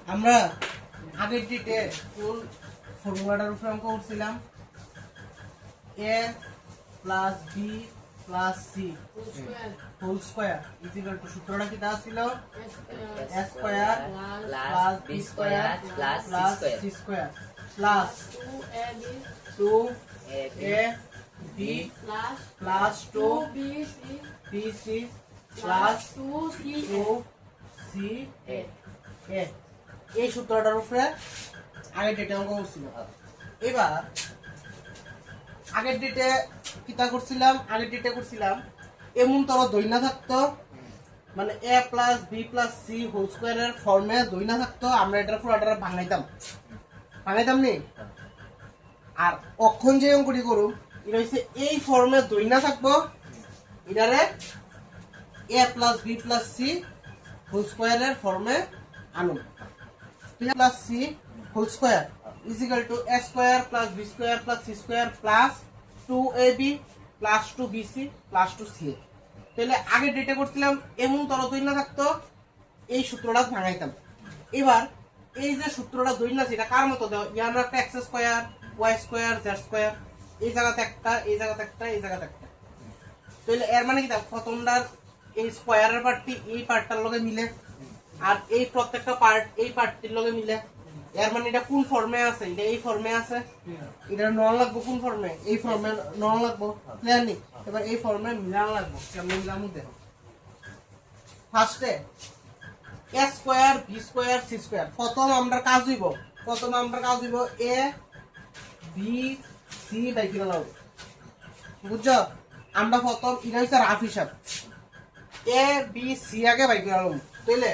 আমরা আগের ডিটে ফুল ফর্মুলাটার উপরে অঙ্ক করছিলাম a plus B plus C whole square equal to সূত্রটা কি দেওয়া ছিল a square plus b square plus c square plus 2ab plus 2bc plus 2ca এই সূত্রটার উপরে আগের ডেটে অঙ্ক করছিল। এবার আগের ডেটে কিতা করছিলাম, আগের ডেটে করছিলাম এমন তর দৈনা থাকতো, মানে a plus B plus C whole স্কয়ারের ফর্মে দৈনা থাকতো, আমরা এটার পুরোটা ভাঙাইতাম নি। আর অক্ষণ যে অঙ্কটি করুম এটা হচ্ছে এই ফর্মে দৈনা থাকবো, এটারে a plus B plus C whole স্কয়ারের ফর্মে আনুন। Plus C whole square is equal to a square plus B square plus C square plus 2ab plus 2bc plus 2ca। তাহলে আগে ডেটে করছিলাম এমন তর দৈনা থাকতো, এই সূত্রটা ভাঙাইতাম। এবার এই যে সূত্রটা দৈনা আছে এটা কার মতো দেওয়া, ইয়ার একটা X square Y square Z square, এই জায়গাতে একটা, এই জায়গাতে একটা, এই জায়গাতে একটা। তাহলে এর মানে কি প্রথমটার এই স্কয়ারের পার্টটি এই পার্টটার লগে মিলে, আর এই প্রত্যেকটা পার্ট এই পার্টটির লগে মিলে। এর মানে এটা কোন ফর্মে আছে, এটা এই ফর্মে আছে, এটা নন লাগবো কোন ফর্মে, এই ফর্মে নন লাগবো, ক্লিয়ার নি? এবার এই ফর্মে মিলান লাগবো, কেমন মিলামু দেখো। ফার্স্টে a square b square c square, প্রথম আমরা কাজ হইব a b c বাই কিলো লাভ, বুঝছো? আমরা প্রথম এটা হচ্ছে রাফ হিসাব, a b c আগে বাই কিলো লাভ। তাহলে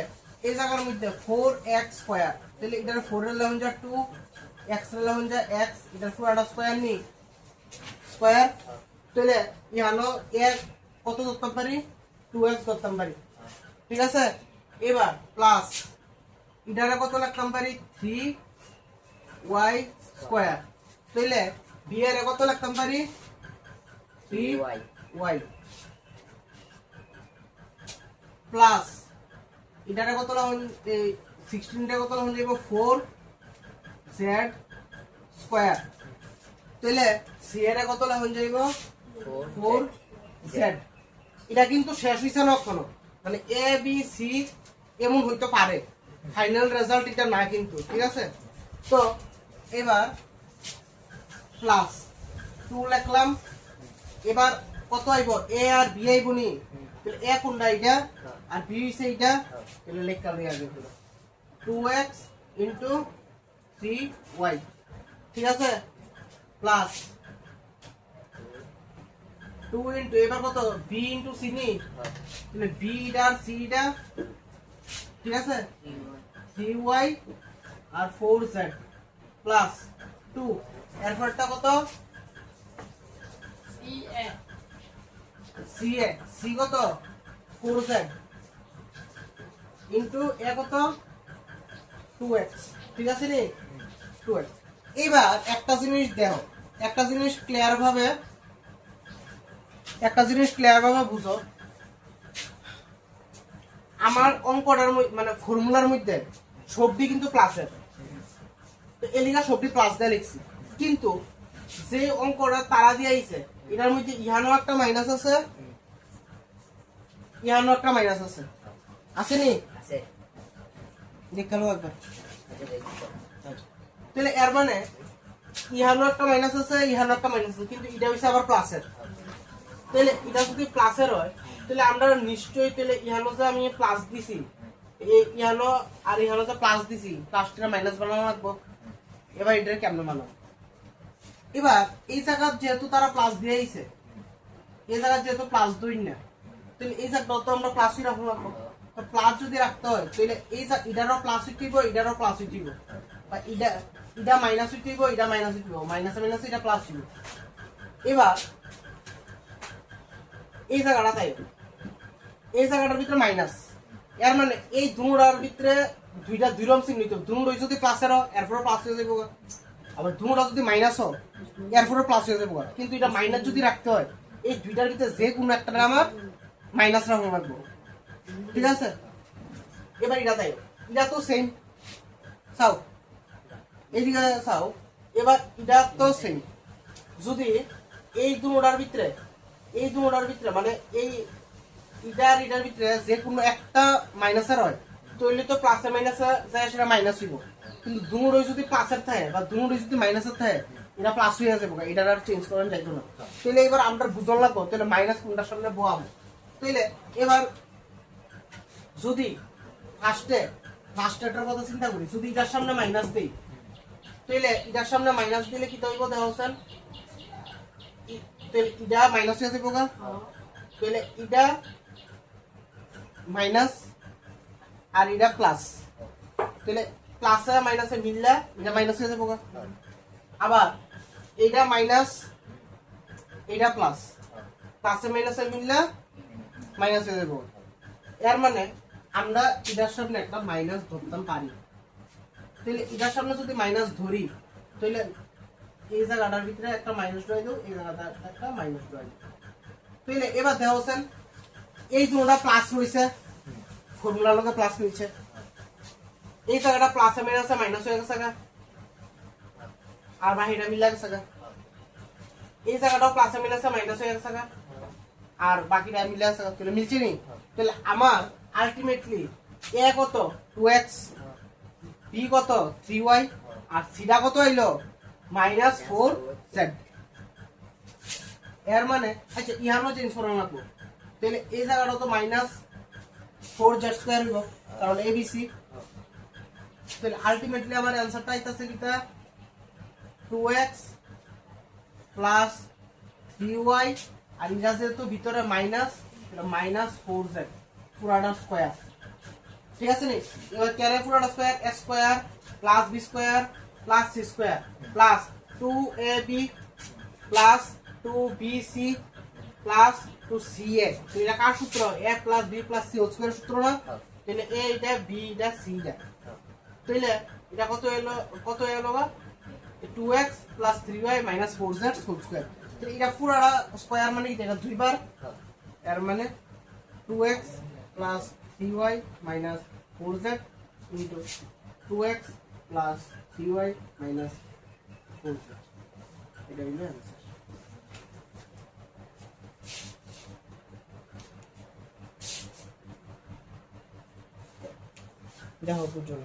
এই জায়গার মধ্যে 4x স্কয়ার, তাহলে এটার 4 এর লাভ যা 2, x এর লাভ যা x, এটার পুরোটা স্কয়ার নি স্কয়ার। তাহলে ইহানো এর কত ধরতে পারি, 2x ধরতে পারি, ঠিক আছে? এবার প্লাস এটারে কত লিখতাম পারি, 3y স্কয়ার। তাহলে b এর কত লিখতাম পারি, 3y প্লাস এটারে কত লাগান, এই 16 টারে কত লাগান যাইব 4z স্কয়ার। তাহলে c এর কত লাগান যাইব 4z। এটা কিন্তু শেষ হইছে না এখনো, মানে a b c এমন হইতে পারে, ফাইনাল রেজাল্ট এটা না কিন্তু, ঠিক আছে? তো এবার প্লাস 2 লিখলাম। এবার কত আইব, a আর b আইব নি, তাহলে a কোনটা এটা আর b হইছে এটা, তাহলে লেখা লই আগে হলো 2x ইনটু 3y, ঠিক আছে? প্লাস 2 ইনটু এবার কত b ইনটু c নি, তাহলে b এটা আর c এটা, ঠিক আছে? 3y আর 4z প্লাস 2 এরপরটা কত c কত 4z ইনটু এ কত 2x, ঠিক আছে নি 2x। এবার একটা জিনিস দেখো, একটা জিনিস ক্লিয়ার ভাবে বুঝো, আমার অঙ্কটার মানে ফর্মুলার মধ্যে সবটি কিন্তু প্লাসের, তো এলিগা সবটি প্লাস দিয়ে লিখছি, কিন্তু যে অঙ্কটা তারা দিয়ে আইছে এটার মধ্যে ইহানো একটা মাইনাস আছে, ইহানো একটা মাইনাস আছে, আছে নি? দেখালো একবার। তাহলে এর মানে ইহানো একটা মাইনাস আছে, ইহানো একটা মাইনাস আছে, কিন্তু এটা হচ্ছে আবার প্লাসের। তাহলে এটা যদি প্লাসের হয় তাহলে আমরা নিশ্চয়ই, তাহলে ইহানো যে আমি প্লাস দিছি, ইহানো আর ইহানো যে প্লাস দিছি, প্লাসটা মাইনাস বানানো লাগবো। এবার এটা কেমন বানাবো, এবার এই জায়গা যেহেতু তারা প্লাস দিয়ে আইছে, এই জায়গা যেহেতু প্লাস দুই না, তাহলে এই জায়গাটা তো আমরা প্লাসই রাখবো। তো প্লাস যদি রাখতে হয় তাহলে এই এটারও প্লাস উঠিব, এটারও প্লাস উঠিব, বা এটা মাইনাস উঠিব, এটা মাইনাস উঠিব, মাইনাসে মাইনাসে এটা প্লাস উঠিব। এবার এই জায়গাটা তাই, এই জায়গাটার ভিতরে মাইনাস, এর মানে এই দুটার ভিতরে দুইটা দুই রকম চিহ্নিত, দুটোই যদি প্লাসের হয় এরপরে প্লাস হয়ে যাবো, আবার দুটা যদি মাইনাস হয় এরপরে প্লাস হয়ে যাবো। কিন্তু এটা মাইনাস যদি রাখতে হয় এই দুইটার ভিতরে যে কোনো একটা আমার মাইনাস রাখা লাগবে, ঠিক আছে? এবার এটা তাই, এটা তো সেম, চাও এইদিকে চাও এবার এটা তো সেম যদি এই দুটার ভিতরে মানে এই এটার ভিতরে যে কোনো একটা মাইনাসের হয় তাহলে তো প্লাসে মাইনাসে যায় সেটা মাইনাস হইব কিন্তু দুটোই যদি প্লাসের থাকে বা দুটোই যদি মাইনাসের থাকে এটা প্লাস হয়ে যাবে এটা আর চেঞ্জ করেন যাইতো না তাহলে এবার আমরা বুঝন লাগবো তাহলে মাইনাস কোনটার সামনে বহাবো তাহলে এবার যদি ফার্স্টেটার কথা চিন্তা করি যদি এটার সামনে মাইনাস দিই তাহলে এটার সামনে মাইনাস দিলে কি তৈব দেখা হচ্ছেন এটা মাইনাস হয়ে যাবে তাহলে এটা মাইনাস আর এটা প্লাস তাহলে প্লাসে মাইনাসে মিললে এটা মাইনাস হয়ে যাবে আবার এটা মাইনাস এটা প্লাস প্লাসে মাইনাসে মিললে মাইনাস হয়ে যাবে এর মানে আমরা এটার সামনে একটা মাইনাস ধরতাম পারি তাহলে এটার সামনে যদি মাইনাস ধরি তাহলে এই জায়গাটার ভিতরে একটা মাইনাস ঢুকাই দেব এই জায়গাটা একটা মাইনাস ঢুকাই দেব তাহলে এবার দেখা হচ্ছেন এই দুটোটা প্লাস হয়েছে ফর্মুলার লগে প্লাস হয়েছে এই জায়গাটা প্লাসে মাইনাসে মাইনাস হয়ে গেছে আর বাহিরে মিলে গেছে এই জায়গাটাও প্লাসে মাইনাসে মাইনাস হয়ে গেছে আর বাকিটা মিলে গেছে তাহলে মিলছে নি তাহলে আমার আলটিমেটলি এ কত 2x বি কত 3y আর সিটা কত হইলো -4z এর মানে আচ্ছা ইহানো চেঞ্জ করা লাগবে তাহলে এই জায়গাটা তো -4z² হইব কারণ এবিসি তাহলে আলটিমেটলি আমার অ্যানসারটা আইতাছে কিটা 2x প্লাস 3y আর এটা যেহেতু ভিতরে মাইনাস -4z পুরাটা স্কয়ার ঠিক আছে নি এবার কেরে পুরাটা square x square plus b square plus c square plus 2ab plus 2bc plus 2ca এটা কার সূত্র a plus b plus c whole square সূত্র না তাহলে a এটা b এটা c এটা তাহলে এটা কত হলো 2x plus 3y minus 4z whole square তো এটা পুরাটা স্কয়ার মানে এটা দুইবার এর মানে 2x plus 3y minus 4z into 2x plus 3y minus 4z এটা হলো आंसर দেখো বুঝো